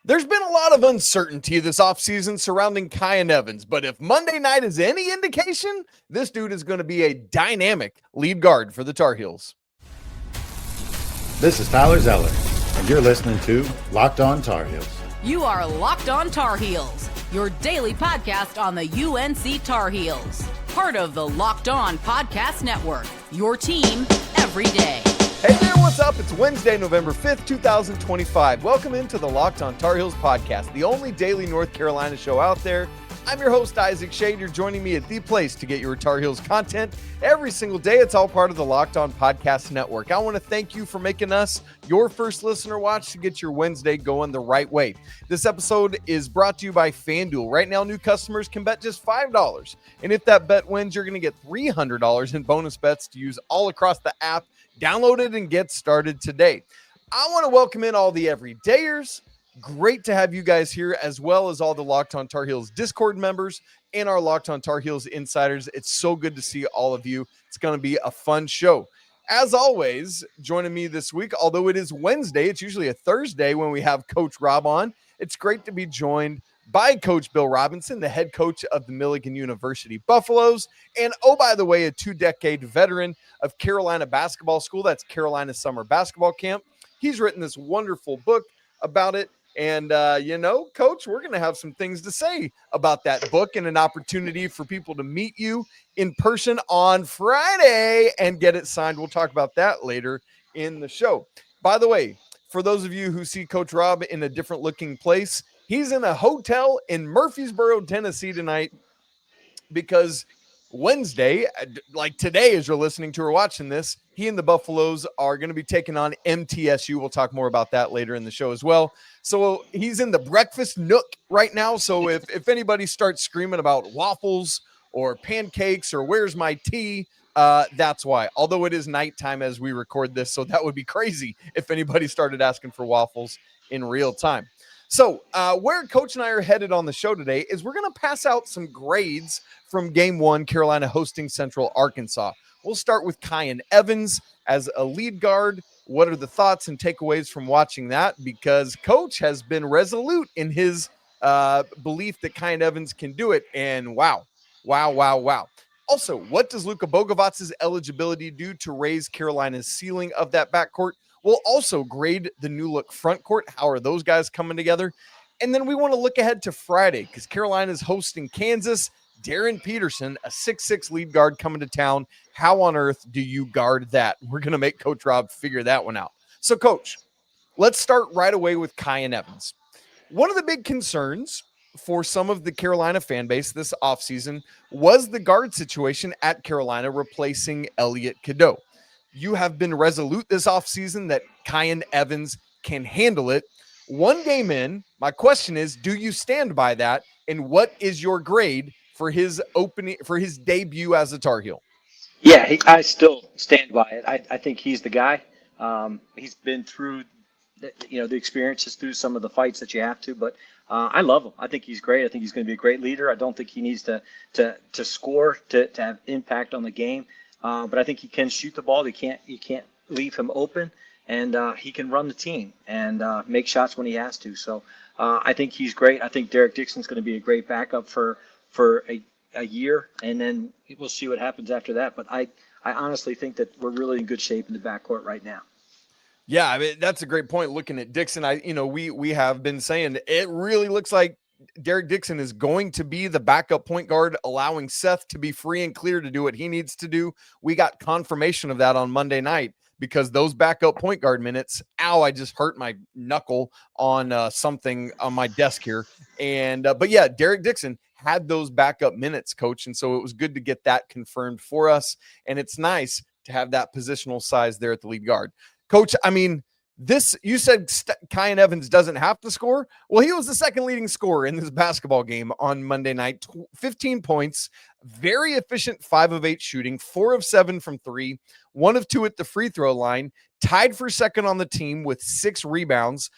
There's been a lot of uncertainty this offseason surrounding KYAN EVANS, but if Monday night is any indication, this dude is going to be a dynamic lead guard for the Tar Heels. This is Tyler Zeller, and you're listening to Locked On Tar Heels. You are Locked On Tar Heels, your daily podcast on the UNC Tar Heels. Part of the Locked On Podcast Network, your team every day. Hey there, what's up? It's Wednesday, November 5th, 2025. Welcome into the Locked On Tar Heels podcast, the only daily North Carolina show out there. I'm your host, Isaac Shade. You're joining me at the place to get your Tar Heels content every single day. It's all part of the Locked On Podcast Network. I want to thank you for making us your first listener watch to get your Wednesday going the right way. This episode is brought to you by FanDuel. Right now, new customers can bet just $5. And if that bet wins, you're going to get $300 in bonus bets to use all across the app. Download it and get started today. I want to welcome in all the everydayers. Great to have you guys here, as well as all the Locked On Tar Heels Discord members and our Locked On Tar Heels insiders. It's so good to see all of you. It's going to be a fun show. As always, joining me this week, although it is Wednesday, it's usually a Thursday when we have Coach Rob on. It's great to be joined by Coach Bill Robinson, the head coach of the Milligan University Buffaloes, and, oh, by the way, a 2-decade veteran of Carolina Basketball School. That's Carolina Summer Basketball Camp. He's written this wonderful book about it. And, Coach, we're going to have some things to say about that book and an opportunity for people to meet you in person on Friday and get it signed. We'll talk about that later in the show. By the way, for those of you who see Coach Rob in a different looking place, he's in a hotel in Murfreesboro, Tennessee tonight because Wednesday, like today as you're listening to or watching this, he and the Buffaloes are going to be taking on MTSU. We'll talk more about that later in the show as well. So he's in the breakfast nook right now. So if anybody starts screaming about waffles or pancakes or where's my tea, that's why. Although it is nighttime as we record this, so that would be crazy if anybody started asking for waffles in real time. So where Coach and I are headed on the show today is we're going to pass out some grades from Game 1, Carolina hosting Central Arkansas. We'll start with KYAN EVANS as a lead guard. What are the thoughts and takeaways from watching that? Because Coach has been resolute in his belief that KYAN EVANS can do it. And wow. Also, what does Luca Bogavac's eligibility do to raise Carolina's ceiling of that backcourt? We'll also grade the new look front court. How are those guys coming together? And then we want to look ahead to Friday because Carolina is hosting Kansas. DARRYN Peterson, a 6'6" lead guard coming to town. How on earth do you guard that? We're going to make Coach Rob figure that one out. So, Coach, let's start right away with KYAN EVANS. One of the big concerns for some of the Carolina fan base this offseason was the guard situation at Carolina replacing Elliot Cadeau. You have been resolute this offseason that KYAN EVANS can handle it. One game in, my question is, do you stand by that? And what is your grade for his debut as a Tar Heel? Yeah, I still stand by it. I think he's the guy. He's been through, the experiences, through some of the fights that you have to, but I love him. I think he's great. I think he's going to be a great leader. I don't think he needs to score to have impact on the game. But I think he can shoot the ball. You can't leave him open, and he can run the team and make shots when he has to. So I think he's great. I think Derek Dixon's going to be a great backup for a year, and then we'll see what happens after that. But I honestly think that we're really in good shape in the backcourt right now. Yeah, I mean, that's a great point. Looking at Dixon, we have been saying it really looks like Derek Dixon is going to be the backup point guard, allowing Seth to be free and clear to do what he needs to do. We got confirmation of that on Monday night because those backup point guard minutes, I just hurt my knuckle on something on my desk here. And, but yeah, Derek Dixon had those backup minutes, Coach. And so it was good to get that confirmed for us. And it's nice to have that positional size there at the lead guard. Coach, I mean, you said KYAN EVANS doesn't have to score. Well, he was the second leading scorer in this basketball game on Monday night. 15 points, very efficient 5 of 8 shooting, 4 of 7 from 3, 1 of 2 at the free throw line, tied for second on the team with 6 rebounds,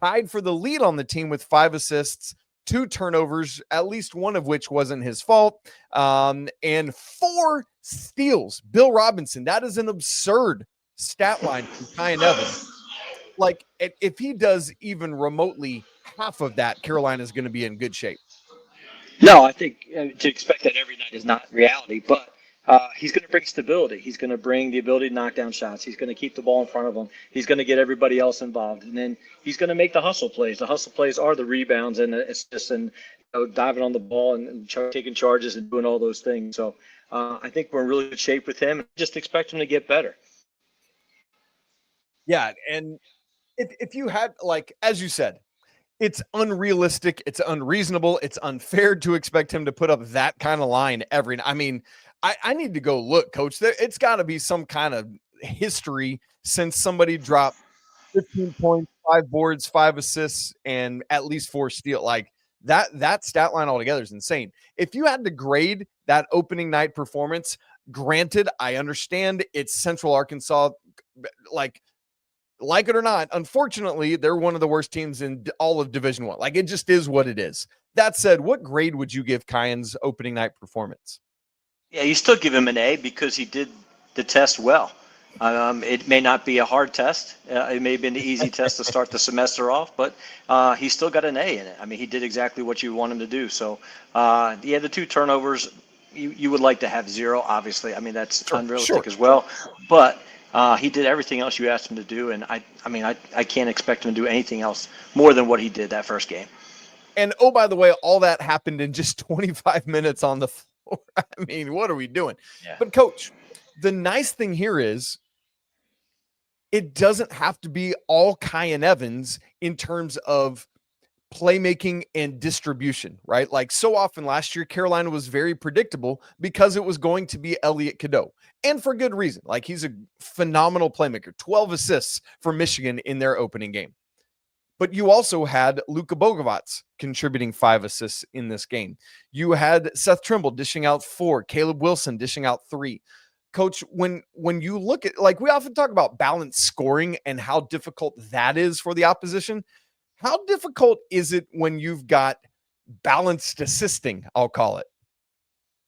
tied for the lead on the team with 5 assists, 2 turnovers, at least one of which wasn't his fault, and 4 steals. Bill Robinson, that is an absurd stat line from KYAN EVANS. Like, if he does even remotely half of that, Carolina is going to be in good shape. No, I think to expect that every night is not reality, but he's going to bring stability. He's going to bring the ability to knock down shots. He's going to keep the ball in front of him. He's going to get everybody else involved, and then he's going to make the hustle plays. The hustle plays are the rebounds and assists and diving on the ball and taking charges and doing all those things. So I think we're in really good shape with him. Just expect him to get better. Yeah, and if you had, like, as you said, it's unrealistic, it's unreasonable, it's unfair to expect him to put up that kind of line every night. I mean, I need to go look, Coach. It's got to be some kind of history since somebody dropped 15 points, 5 boards, 5 assists, and at least 4 steals. Like that stat line altogether is insane. If you had to grade that opening night performance, granted, I understand it's Central Arkansas, like it or not, unfortunately, they're one of the worst teams in all of Division I. Like, it just is what it is. That said, what grade would you give KYAN's opening night performance? Yeah, you still give him an A because he did the test well. It may not be a hard test. It may have been an easy test to start the semester off, but he still got an A in it. I mean, he did exactly what you want him to do. So, yeah, the 2 turnovers, you would like to have 0, obviously. I mean, that's unrealistic as well. But he did everything else you asked him to do, and I can't expect him to do anything else more than what he did that first game. And, oh, by the way, all that happened in just 25 minutes on the floor. I mean, what are we doing? Yeah. But, Coach, the nice thing here is it doesn't have to be all KYAN Evans in terms of playmaking and distribution, right? Like, so often last year, Carolina was very predictable because it was going to be Elliot Cadeau, and for good reason. Like, he's a phenomenal playmaker, 12 assists for Michigan in their opening game. But you also had Luka Bogovac contributing 5 assists in this game. You had Seth Trimble dishing out 4, Caleb Wilson dishing out 3. Coach, when you look at, like, we often talk about balanced scoring and how difficult that is for the opposition. How difficult is it when you've got balanced assisting, I'll call it?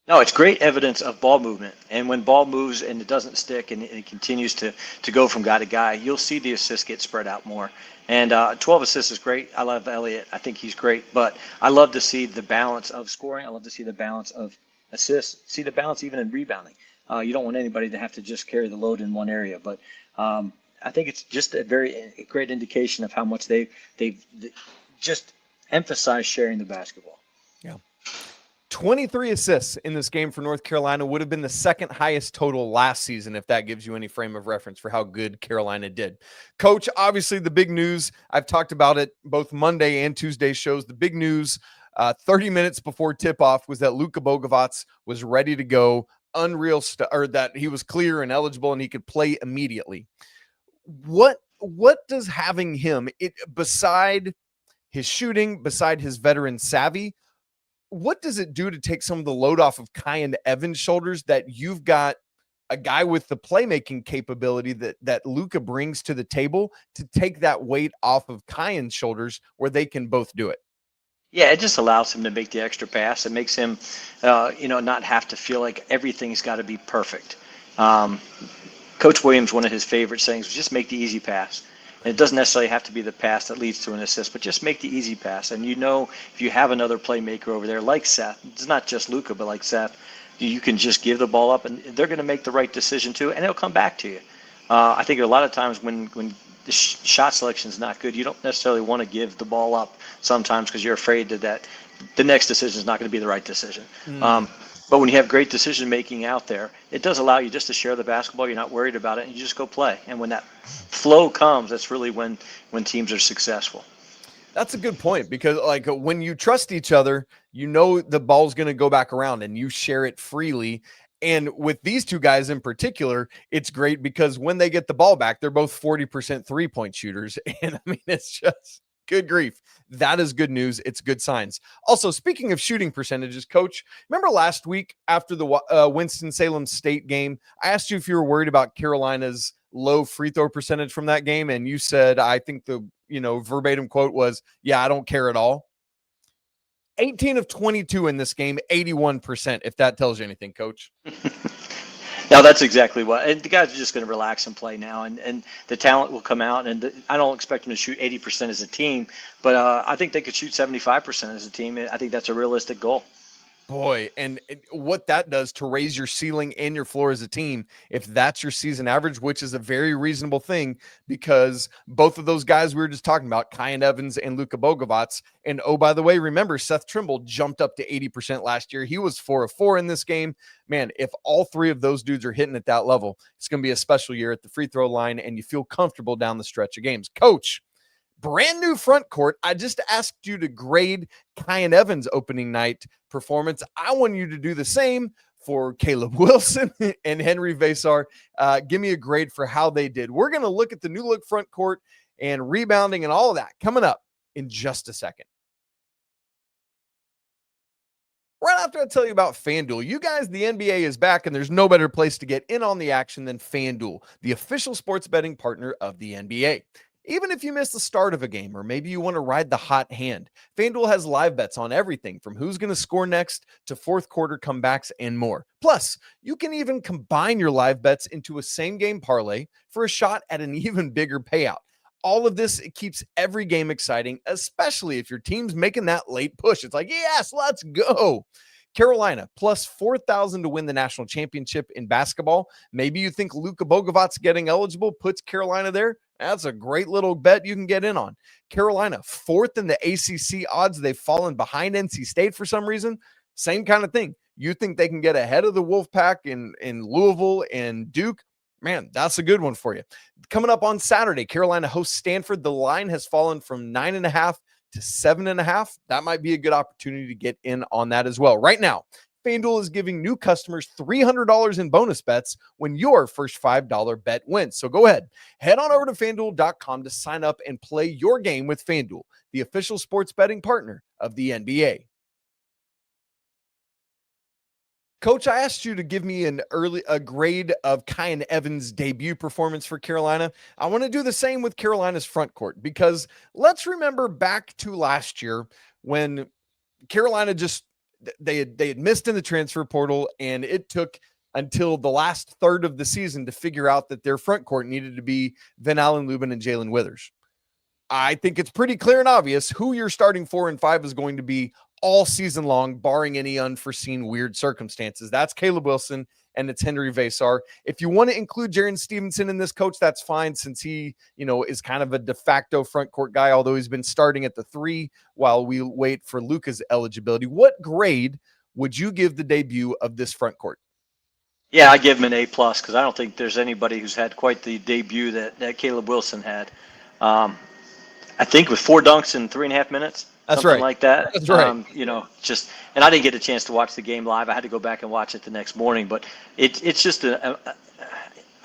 No, it's great evidence of ball movement. And when ball moves and it doesn't stick and it continues to go from guy to guy, you'll see the assists get spread out more. And 12 assists is great. I love Elliott. I think he's great. But I love to see the balance of scoring. I love to see the balance of assists, see the balance even in rebounding. You don't want anybody to have to just carry the load in one area. But I think it's just a great indication of how much they've just emphasized sharing the basketball. Yeah. 23 assists in this game for North Carolina would have been the second highest total last season, if that gives you any frame of reference for how good Carolina did. Coach, obviously the big news, I've talked about it both Monday and Tuesday shows, the big news 30 minutes before tip-off was that Luka Bogovac was ready to go, or that he was clear and eligible and he could play immediately. What does having him, beside his shooting, beside his veteran savvy, what does it do to take some of the load off of KYAN Evans' shoulders that you've got a guy with the playmaking capability that Luca brings to the table to take that weight off of KYAN's shoulders where they can both do it? Yeah, it just allows him to make the extra pass. It makes him, not have to feel like everything's got to be perfect. Coach Williams, one of his favorite sayings was just make the easy pass. And it doesn't necessarily have to be the pass that leads to an assist, but just make the easy pass. And if you have another playmaker over there like Seth, it's not just Luca, but like Seth, you can just give the ball up and they're going to make the right decision too, and it'll come back to you. I think a lot of times when the shot selection is not good, you don't necessarily want to give the ball up sometimes because you're afraid that the next decision is not going to be the right decision. But when you have great decision making out there, it does allow you just to share the basketball. You're not worried about it, and you just go play. And when that flow comes, that's really when teams are successful. That's a good point, because like when you trust each other, the ball's going to go back around and you share it freely. And with these two guys in particular, it's great because when they get the ball back, they're both 40% 3-point shooters. And I mean, it's just good grief. That is good news. It's good signs. Also, speaking of shooting percentages, Coach, remember last week after the Winston-Salem State game, I asked you if you were worried about Carolina's low free throw percentage from that game. And you said, I think the, verbatim quote was, yeah, I don't care at all. 18 of 22 in this game, 81%, if that tells you anything, Coach. No, that's exactly what. And the guys are just going to relax and play now, and the talent will come out. And I don't expect them to shoot 80% as a team, but I think they could shoot 75% as a team. I think that's a realistic goal. Boy, and what that does to raise your ceiling and your floor as a team, if that's your season average, which is a very reasonable thing, because both of those guys we were just talking about, KYAN EVANS and LUKA BOGAVAC, and oh, by the way, remember, Seth Trimble jumped up to 80% last year. He was 4 of 4 in this game. Man, if all three of those dudes are hitting at that level, it's going to be a special year at the free throw line, and you feel comfortable down the stretch of games. Coach, brand new front court. I just asked you to grade KYAN EVANS' opening night performance. I want you to do the same for Caleb Wilson and HENRI VEESAAR. Give me a grade for how they did. We're going to look at the new look front court and rebounding and all of that coming up in just a second. Right after I tell you about FanDuel, you guys, the NBA is back, and there's no better place to get in on the action than FanDuel, the official sports betting partner of the NBA. Even if you miss the start of a game, or maybe you want to ride the hot hand, FanDuel has live bets on everything from who's going to score next to fourth quarter comebacks and more. Plus, you can even combine your live bets into a same-game parlay for a shot at an even bigger payout. All of this, it keeps every game exciting, especially if your team's making that late push. It's like, yes, let's go. Carolina plus 4,000 to win the national championship in basketball. Maybe you think Luca Bogavac getting eligible puts Carolina there. That's a great little bet you can get in on. Carolina, 4th in the ACC odds. They've fallen behind NC State for some reason. Same kind of thing. You think they can get ahead of the Wolfpack in Louisville and Duke? Man, that's a good one for you. Coming up on Saturday, Carolina hosts Stanford. The line has fallen from 9.5 to 7.5. That might be a good opportunity to get in on that as well. Right now, FanDuel is giving new customers $300 in bonus bets when your first $5 bet wins. So go ahead, head on over to FanDuel.com to sign up and play your game with FanDuel, the official sports betting partner of the NBA. Coach, I asked you to give me a grade of KYAN EVANS' debut performance for Carolina. I want to do the same with Carolina's front court, because let's remember back to last year when Carolina they had missed in the transfer portal, and it took until the last third of the season to figure out that their front court needed to be Van Allen Lubin and Jalen Withers. I think it's pretty clear and obvious who your starting 4 and 5 is going to be all season long, barring any unforeseen weird circumstances. That's Caleb Wilson, and it's HENRI VEESAAR. If you want to include Jarin Stevenson in this, coach, that's fine, since he, is kind of a de facto front court guy, although he's been starting at the 3 while we wait for Luca's eligibility. What grade would you give the debut of this front court? Yeah, I give him an A+, because I don't think there's anybody who's had quite the debut that Caleb Wilson had. I think with 4 dunks in 3.5 minutes. That's something right. like that. That's right. And I didn't get a chance to watch the game live. I had to go back and watch it the next morning. But it's just I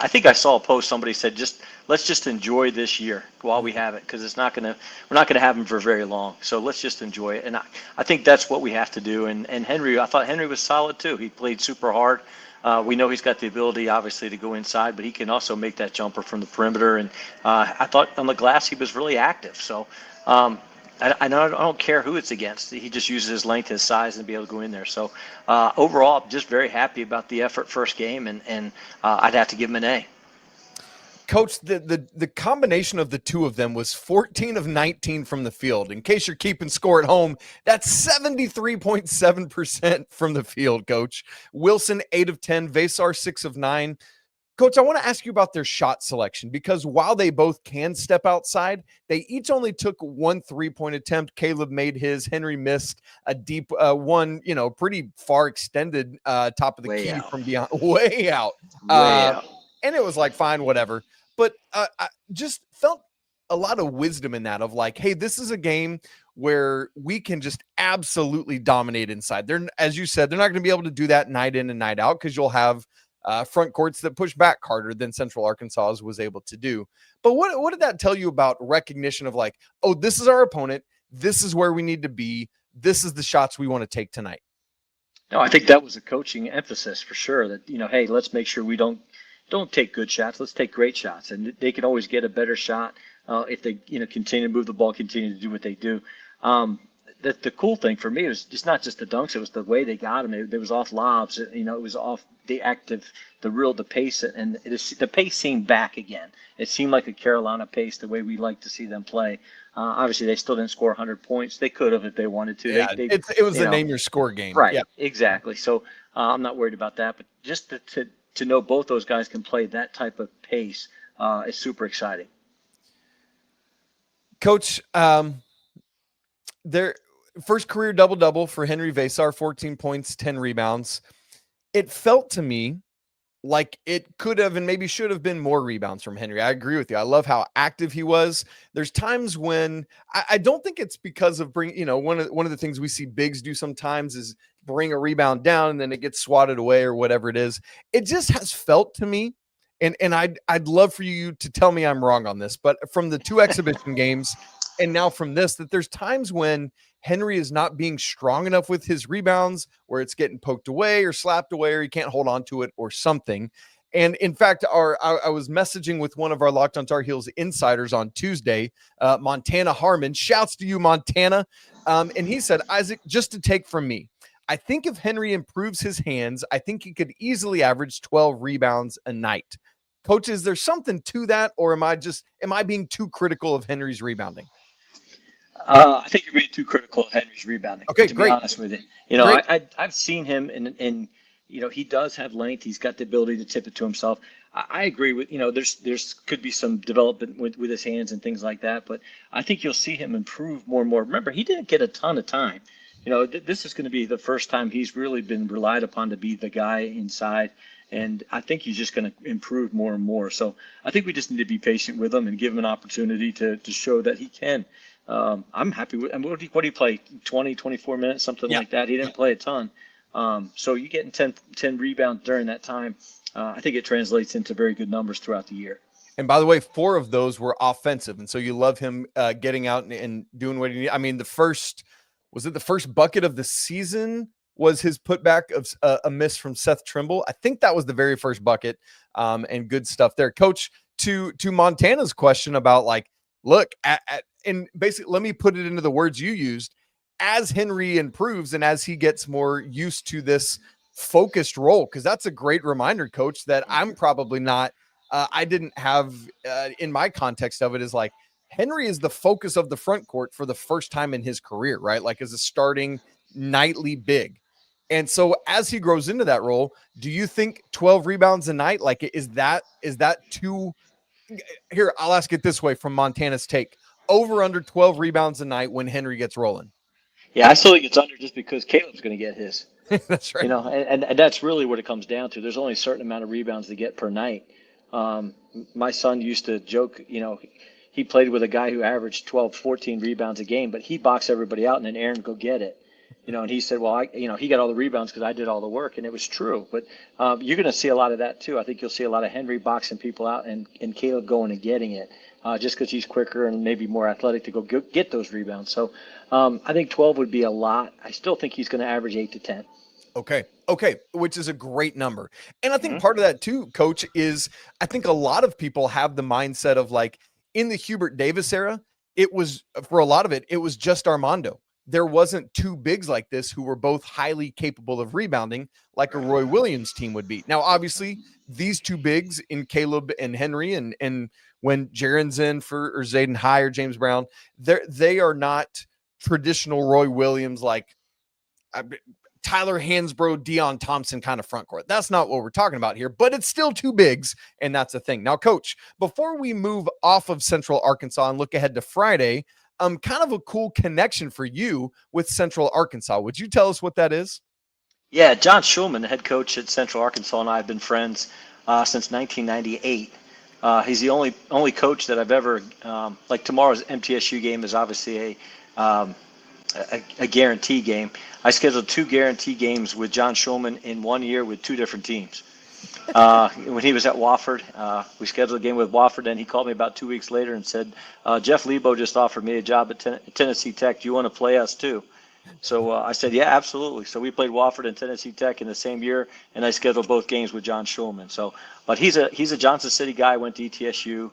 think I saw a post. Somebody said, let's just enjoy this year while we have it, because we're not gonna have him for very long. So let's just enjoy it. And I think that's what we have to do. And HENRI, I thought HENRI was solid too. He played super hard. We know he's got the ability, obviously, to go inside, but he can also make that jumper from the perimeter. And I thought on the glass he was really active. So. I don't care who it's against. He just uses his length, his size, and be able to go in there. So overall, I'm just very happy about the effort first game, and I'd have to give him an A. Coach, the combination of the two of them was 14 of 19 from the field. In case you're keeping score at home, that's 73.7% from the field, Coach. Wilson, 8 of 10. VEESAAR, 6 of 9. Coach, I want to ask you about their shot selection, because while they both can step outside, they each only took 1 3-point attempt. Caleb made his. HENRI missed a deep one, pretty far extended top of the Way key out. from beyond, way out. And it was like, fine, whatever. But I just felt a lot of wisdom in that, of like, hey, this is a game where we can just absolutely dominate inside. They're, as you said, they're not going to be able to do that night in and night out, because you'll have front courts that push back harder than Central Arkansas was able to do. But what did that tell you about recognition of like, oh, this is our opponent. This is where we need to be. This is the shots we want to take tonight. No, I think that was a coaching emphasis for sure, that, hey, let's make sure we don't take good shots. Let's take great shots. And they can always get a better shot if they, continue to move the ball, continue to do what they do. the cool thing for me was just not just the dunks; it was the way they got him. It was off lobs. It was off the pace, and the pace seemed back again. It seemed like a Carolina pace, the way we like to see them play. Obviously, they still didn't score 100 points. They could have if they wanted to. Yeah, it was the name your score game. Right, yeah. Exactly. So I'm not worried about that. But just to know both those guys can play that type of pace is super exciting. Coach, their first career double-double for Henri Veesaar, 14 points, 10 rebounds. It felt to me like it could have and maybe should have been more rebounds from Henri. I agree with you. I love how active he was. There's times when I don't think it's because of one of the things we see bigs do sometimes is bring a rebound down and then it gets swatted away or whatever it is. It just has felt to me, and I'd love for you to tell me I'm wrong on this, but from the 2 exhibition games and now from this, that there's times when Henri is not being strong enough with his rebounds, where it's getting poked away or slapped away, or he can't hold on to it or something. And in fact, I was messaging with one of our Locked on Tar Heels insiders on Tuesday, Montana Harmon. Shouts to you, Montana. And he said, Isaac, just to take from me, I think if Henri improves his hands, I think he could easily average 12 rebounds a night. Coach, is there something to that, or am I being too critical of Henri's rebounding? I think you're being too critical of Henri's rebounding. Okay, to great. be honest with you, I've seen him, and he does have length. He's got the ability to tip it to himself. I agree with there's could be some development with his hands and things like that, but I think you'll see him improve more and more. Remember, he didn't get a ton of time. This is going to be the first time he's really been relied upon to be the guy inside. And I think he's just going to improve more and more. So I think we just need to be patient with him and give him an opportunity to show that he can. I'm happy with him. What did he play? 20, 24 minutes, something like that. He didn't play a ton. So you getting 10 rebounds during that time, I think it translates into very good numbers throughout the year. And by the way, 4 of those were offensive. And so you love him getting out and doing what he needs. I mean, the first bucket of the season was his putback of a miss from Seth Trimble. I think that was the very first bucket, and good stuff there. Coach, to Montana's question about look, and basically, let me put it into the words you used. As Henri improves and as he gets more used to this focused role, because that's a great reminder, Coach, that I'm probably not, I didn't have in my context of it is Henri is the focus of the front court for the first time in his career, right? As a starting nightly big. And so as he grows into that role, do you think 12 rebounds a night, is that too? Here, I'll ask it this way from Montana's take: over under 12 rebounds a night when Henri gets rolling? Yeah, I still think it's under just because Caleb's going to get his. That's right. And that's really what it comes down to. There's only a certain amount of rebounds to get per night. My son used to joke, he played with a guy who averaged 12, 14 rebounds a game, but he boxed everybody out and then Aaron go get it. And he said, well, he got all the rebounds because I did all the work, and it was true. But you're going to see a lot of that too. I think you'll see a lot of Henri boxing people out and Caleb going and getting it, just because he's quicker and maybe more athletic to go get those rebounds. So I think 12 would be a lot. I still think he's going to average 8 to 10. Okay, which is a great number. And I think part of that too, Coach, is I think a lot of people have the mindset of in the Hubert Davis era, it was, for a lot of it, it was just Armando. There wasn't 2 bigs like this who were both highly capable of rebounding like a Roy Williams team would be. Now, obviously, these 2 bigs in Caleb and Henri, and when Jarin's in or Zayden High or James Brown, they are not traditional Roy Williams Tyler Hansbrough, Deion Thompson kind of front court. That's not what we're talking about here, but it's still 2 bigs, and that's the thing. Now, Coach, before we move off of Central Arkansas and look ahead to Friday, kind of a cool connection for you with Central Arkansas. Would you tell us what that is? Yeah, John Schulman, the head coach at Central Arkansas, and I have been friends since 1998. He's the only coach that I've ever tomorrow's MTSU game is obviously a guarantee game. I scheduled 2 guarantee games with John Schulman in 1 year with 2 different teams. When he was at Wofford, we scheduled a game with Wofford, and he called me about 2 weeks later and said, Jeff Lebo just offered me a job at Tennessee Tech. Do you want to play us too? So I said, yeah, absolutely. So we played Wofford and Tennessee Tech in the same year, and I scheduled both games with John Schulman. But he's a Johnson City guy, went to ETSU.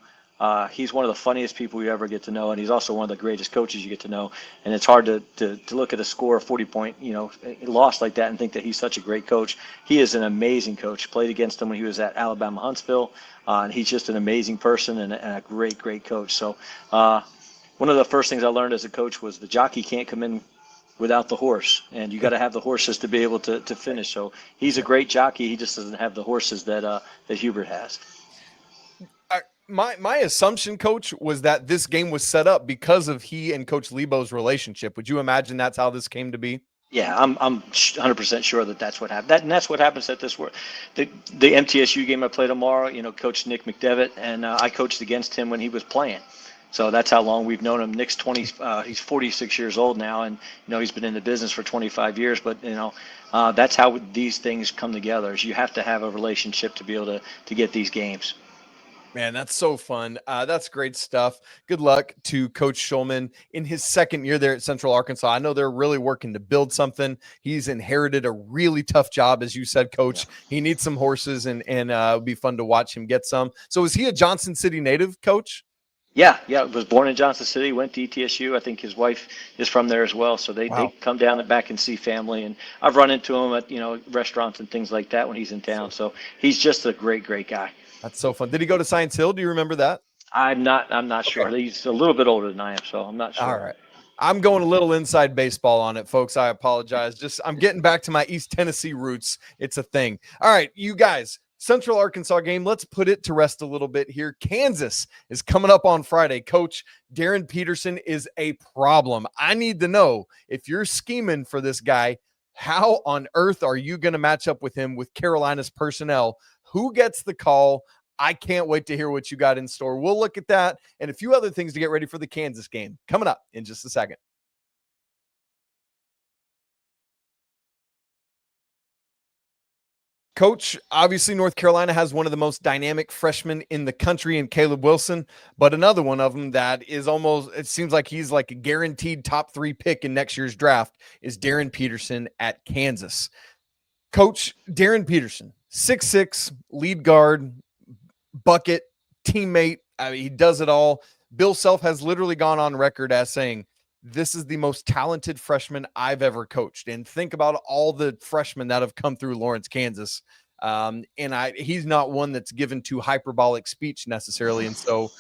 He's one of the funniest people you ever get to know, and he's also one of the greatest coaches you get to know. And it's hard to look at a score of 40-point, loss like that and think that he's such a great coach. He is an amazing coach. Played against him when he was at Alabama Huntsville, and he's just an amazing person and a great, great coach. So one of the first things I learned as a coach was the jockey can't come in without the horse, and you got to have the horses to be able to finish. So he's a great jockey. He just doesn't have the horses that Hubert has. My assumption, Coach, was that this game was set up because of he and Coach Lebo's relationship. Would you imagine that's how this came to be? Yeah, I'm 100% sure that's what happened. And that's what happens at this. The MTSU game I play tomorrow, Coach Nick McDevitt, and I coached against him when he was playing. So that's how long we've known him. Nick's he's 46 years old now, and he's been in the business for 25 years. But that's how these things come together. Is you have to have a relationship to be able to get these games. Man, that's so fun. That's great stuff. Good luck to Coach Schulman in his second year there at Central Arkansas. I know they're really working to build something. He's inherited a really tough job, as you said, Coach. Yeah. He needs some horses, and it'll be fun to watch him get some. So is he a Johnson City native, Coach? Yeah. Was born in Johnson City, went to ETSU. I think his wife is from there as well. So they come down and back and see family. And I've run into him at, restaurants and things like that when he's in town. So he's just a great, great guy. That's so fun. Did he go to Science Hill? Do you remember that? I'm not sure. He's a little bit older than I am, so I'm not sure. All right. I'm going a little inside baseball on it, folks. I apologize. I'm getting back to my East Tennessee roots. It's a thing. All right, you guys, Central Arkansas game. Let's put it to rest a little bit here. Kansas is coming up on Friday. Coach, Darryn Peterson is a problem. I need to know, if you're scheming for this guy, how on earth are you going to match up with him with Carolina's personnel? Who gets the call? I can't wait to hear what you got in store. We'll look at that and a few other things to get ready for the Kansas game coming up in just a second. Coach, obviously North Carolina has one of the most dynamic freshmen in the country in Caleb Wilson, but another one of them that is almost, it seems like he's like a guaranteed top 3 pick in next year's draft, is Darryn Peterson at Kansas. Coach, Darryn Peterson, 6'6", lead guard, bucket, teammate. I mean, he does it all. Bill Self has literally gone on record as saying, this is the most talented freshman I've ever coached. And think about all the freshmen that have come through Lawrence, Kansas. He's not one that's given to hyperbolic speech necessarily. And so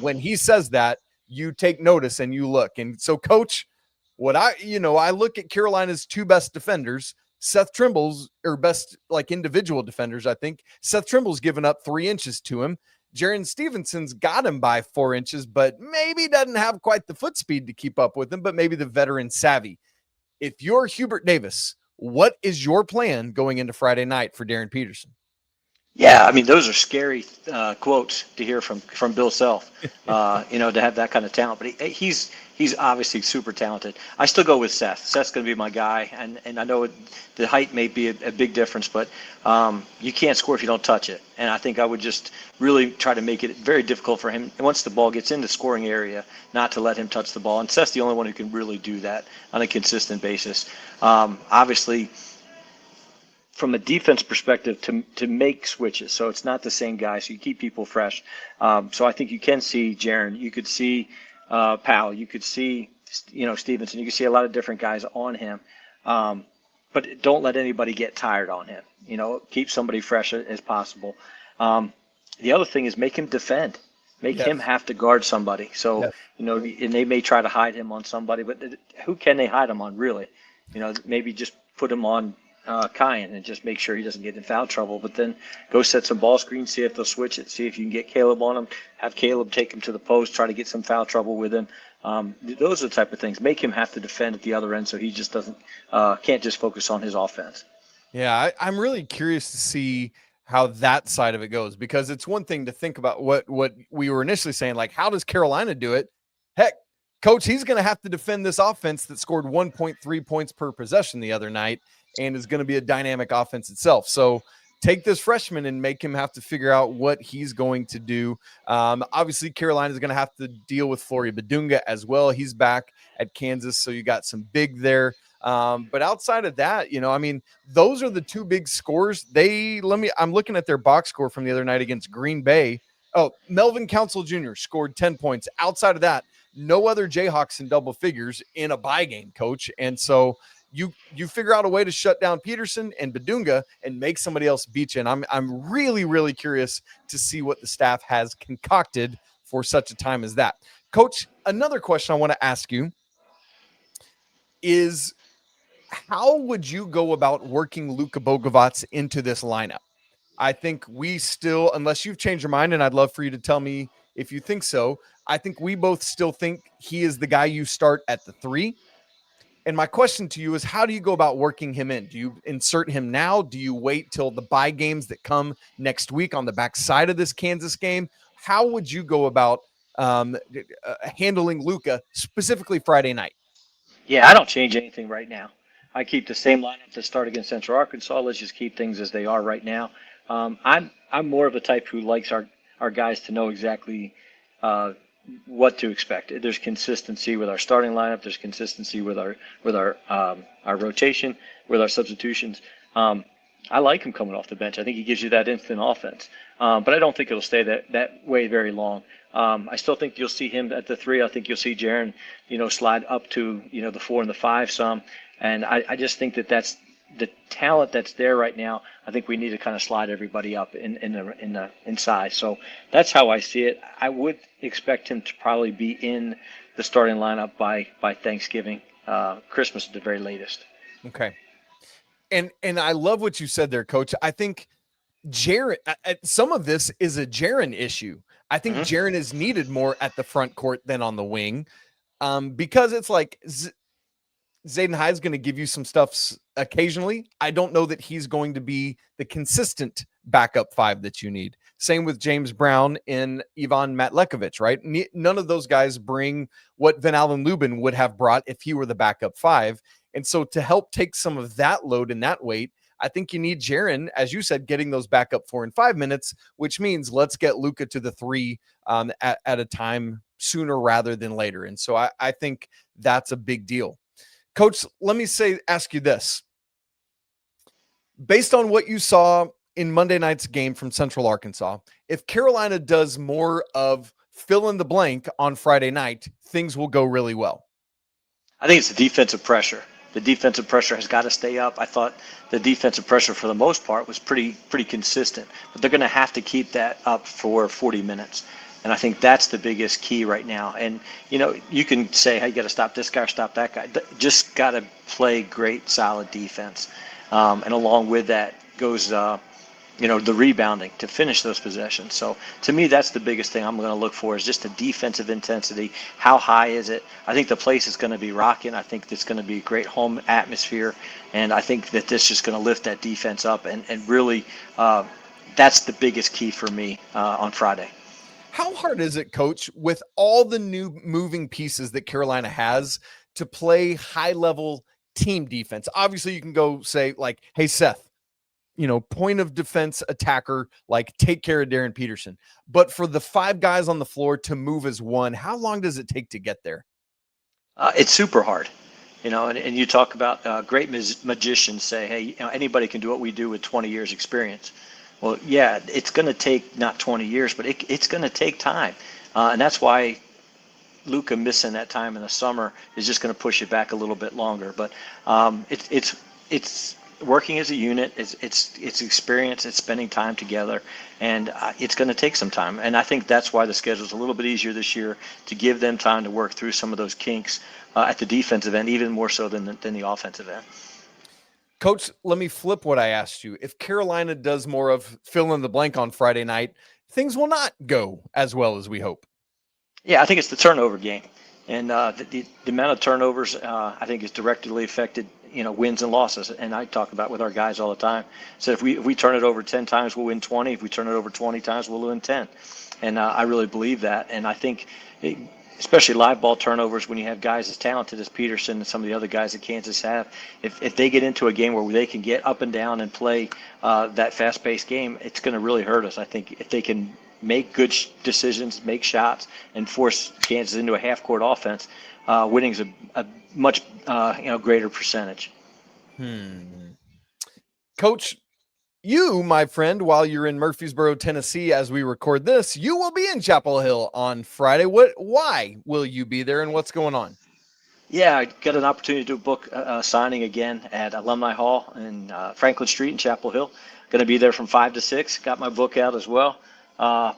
when he says that, you take notice and you look. And so, Coach, I look at Carolina's 2 best defenders, Seth Trimble's, or best like individual defenders, I think. Seth Trimble's given up 3 inches to him. Jarin Stevenson's got him by 4 inches, but maybe doesn't have quite the foot speed to keep up with him, but maybe the veteran savvy. If you're Hubert Davis, what is your plan going into Friday night for Darryn Peterson? Yeah, I mean, those are scary quotes to hear from Bill Self, to have that kind of talent. But he's obviously super talented. I still go with Seth. Seth's going to be my guy, and I know the height may be a big difference, but you can't score if you don't touch it. And I think I would just really try to make it very difficult for him, and once the ball gets in the scoring area, not to let him touch the ball. And Seth's the only one who can really do that on a consistent basis. Obviously, from a defense perspective, to make switches, so it's not the same guy, so you keep people fresh. So I think you can see Jarin, you could see Powell, you could see Stevenson, you can see a lot of different guys on him, but don't let anybody get tired on him. Keep somebody fresh as possible. The other thing is make him defend, make him have to guard somebody. So and they may try to hide him on somebody, but who can they hide him on really? Maybe just put him on KYAN and just make sure he doesn't get in foul trouble, but then go set some ball screens, see if they'll switch it, see if you can get Caleb on him, have Caleb take him to the post, try to get some foul trouble with him. Those are the type of things. Make him have to defend at the other end so he just can't just focus on his offense. Yeah, I'm really curious to see how that side of it goes, because it's one thing to think about what we were initially saying, like, how does Carolina do it? Heck, Coach, he's going to have to defend this offense that scored 1.3 points per possession the other night and is going to be a dynamic offense itself. So take this freshman and make him have to figure out what he's going to do. Obviously, Carolina is going to have to deal with Flory Badunga as well. He's back at Kansas, so you got some big there. But outside of that, those are the 2 big scores. I'm looking at their box score from the other night against Green Bay. Oh, Melvin Council Jr. scored 10 points. Outside of that, no other Jayhawks in double figures in a bye game, coach. And so you figure out a way to shut down Peterson and Badunga and make somebody else beat you. And I'm really, really curious to see what the staff has concocted for such a time as that. Coach, another question I want to ask you is, how would you go about working Luka Bogovac into this lineup? I think we still, unless you've changed your mind, and I'd love for you to tell me if you think so, I think we both still think he is the guy you start at the 3. And my question to you is, how do you go about working him in? Do you insert him now? Do you wait till the bye games that come next week on the backside of this Kansas game? How would you go about handling Luka, specifically Friday night? Yeah, I don't change anything right now. I keep the same lineup to start against Central Arkansas. Let's just keep things as they are right now. I'm more of a type who likes our guys to know exactly what to expect. There's consistency with our starting lineup. There's consistency with our rotation, with our substitutions. I like him coming off the bench. I think he gives you that instant offense. But I don't think it'll stay that way very long. I still think you'll see him at the 3. I think you'll see Jarin, slide up to, the 4 and the 5 some. And I just think that's the talent that's there right now. I think we need to kind of slide everybody up in size. So that's how I see it. I would expect him to probably be in the starting lineup by Thanksgiving, Christmas at the very latest. Okay. And I love what you said there, Coach. I think Jarin, some of this is a Jarin issue. I think Jarin is needed more at the front court than on the wing, because it's like Zayden High is going to give you some stuff occasionally. I don't know that he's going to be the consistent backup 5 that you need. Same with James Brown and Ivan Matlekovich, right? None of those guys bring what Van Allen Lubin would have brought if he were the backup 5. And so to help take some of that load and that weight, I think you need Jarin, as you said, getting those backup 4 and 5 minutes, which means let's get Luca to the 3 at a time sooner rather than later. And so I think that's a big deal. Coach, let me ask you this. Based on what you saw in Monday night's game from Central Arkansas, if Carolina does more of fill in the blank on Friday night, things will go really well. I think it's the defensive pressure. The defensive pressure has got to stay up. I thought the defensive pressure for the most part was pretty consistent, but they're going to have to keep that up for 40 minutes. And I think that's the biggest key right now. And, you can say, hey, you got to stop this guy or stop that guy. Just got to play great, solid defense. And along with that goes, the rebounding to finish those possessions. So to me, that's the biggest thing I'm going to look for is just the defensive intensity. How high is it? I think the place is going to be rocking. I think it's going to be a great home atmosphere. And I think that this is just going to lift that defense up. And really, that's the biggest key for me on Friday. How hard is it, Coach, with all the new moving pieces that Carolina has to play high-level team defense? Obviously, you can go say, like, hey, Seth, point of defense attacker, like take care of Darryn Peterson. But for the 5 guys on the floor to move as one, how long does it take to get there? It's super hard, and you talk about great magicians say, hey, anybody can do what we do with 20 years experience. Well, yeah, it's going to take not 20 years, but it's going to take time. And that's why Luca missing that time in the summer is just going to push it back a little bit longer. But it's working as a unit. It's experience. It's spending time together, and it's going to take some time. And I think that's why the schedule is a little bit easier this year, to give them time to work through some of those kinks at the defensive end, even more so than the offensive end. Coach, let me flip what I asked you. If Carolina does more of fill in the blank on Friday night, things will not go as well as we hope. Yeah, I think it's the turnover game. And the amount of turnovers, I think, is directly affected, wins and losses. And I talk about with our guys all the time. So if we turn it over 10 times, we'll win 20. If we turn it over 20 times, we'll win 10. And I really believe that. And I think especially live ball turnovers, when you have guys as talented as Peterson and some of the other guys that Kansas have, if they get into a game where they can get up and down and play that fast-paced game, it's going to really hurt us. I think if they can make good decisions, make shots, and force Kansas into a half-court offense, winning is a much greater percentage. Coach, You, my friend, while you're in Murfreesboro, Tennessee, as we record this, you will be in Chapel Hill on Friday. Why will you be there, and what's going on? Yeah, I got an opportunity to do a book signing again at Alumni Hall in Franklin Street in Chapel Hill. Going to be there from 5 to 6. Got my book out as well.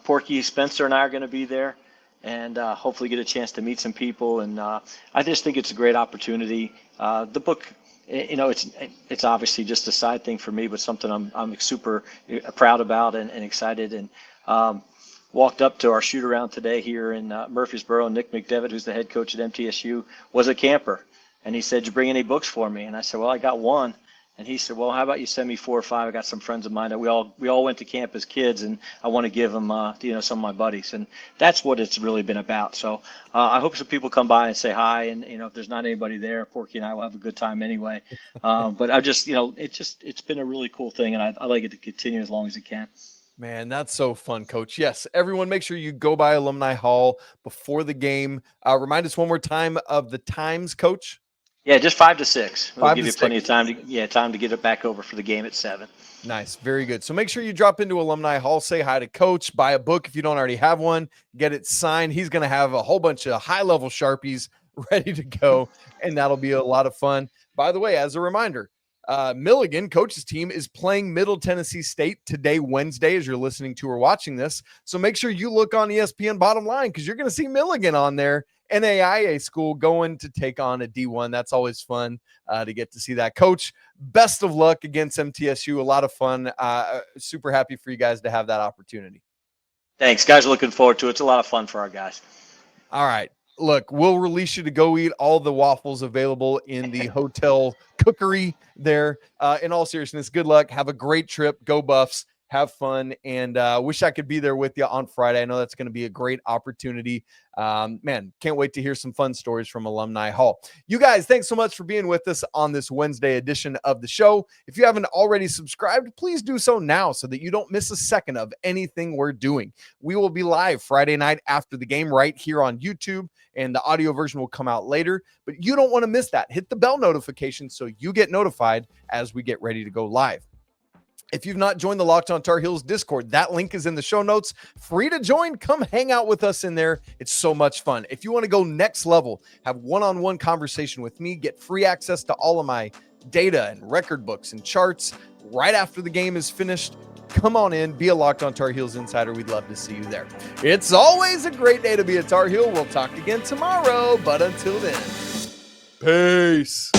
Porky Spencer and I are going to be there, and hopefully get a chance to meet some people. And I just think it's a great opportunity. The book, it's obviously just a side thing for me, but something I'm super proud about and excited. And walked up to our shoot around today here in Murfreesboro. Nick McDevitt, who's the head coach at MTSU, was a camper. And he said, "Did you bring any books for me?" And I said, "Well, I got one." And he said, "Well, how about you send me 4 or 5? I got some friends of mine that we all went to camp as kids, and I want to give them, some of my buddies." And that's what it's really been about. So I hope some people come by and say hi. And, if there's not anybody there, Porky and I will have a good time anyway. But I just, it's been a really cool thing, and I like it to continue as long as it can. Man, that's so fun, Coach. Yes, everyone, make sure you go by Alumni Hall before the game. Remind us one more time of the times, Coach. Yeah, just 5 to 6. We'll 5 give to you plenty 6. of time to get it back over for the game at 7. Nice. Very good. So make sure you drop into Alumni Hall, say hi to Coach, buy a book if you don't already have one, get it signed. He's going to have a whole bunch of high-level Sharpies ready to go, and that'll be a lot of fun. By the way, as a reminder, Milligan, Coach's team, is playing Middle Tennessee State today, Wednesday, as you're listening to or watching this. So make sure you look on ESPN Bottom Line, because you're going to see Milligan on there, NAIA school, going to take on a D1. That's always fun to get to see that. Coach, best of luck against MTSU. A lot of fun. Super happy for you guys to have that opportunity. Thanks, guys. Looking forward to it. It's a lot of fun for our guys. All right. Look, we'll release you to go eat all the waffles available in the hotel cookery there. In all seriousness, good luck. Have a great trip. Go Buffs. Have fun. And wish I could be there with you on Friday. I know that's going to be a great opportunity. Man, can't wait to hear some fun stories from Alumni Hall. You guys, thanks so much for being with us on this Wednesday edition of the show. If you haven't already subscribed, please do so now so that you don't miss a second of anything we're doing. We will be live Friday night after the game right here on YouTube, and the audio version will come out later, but you don't want to miss that. Hit the bell notification so you get notified as we get ready to go live. If you've not joined the Locked On Tar Heels Discord, that link is in the show notes. Free to join. Come hang out with us in there. It's so much fun. If you want to go next level, have one-on-one conversation with me, get free access to all of my data and record books and charts right after the game is finished, come on in, be a Locked On Tar Heels insider. We'd love to see you there. It's always a great day to be a Tar Heel. We'll talk again tomorrow, but until then, peace.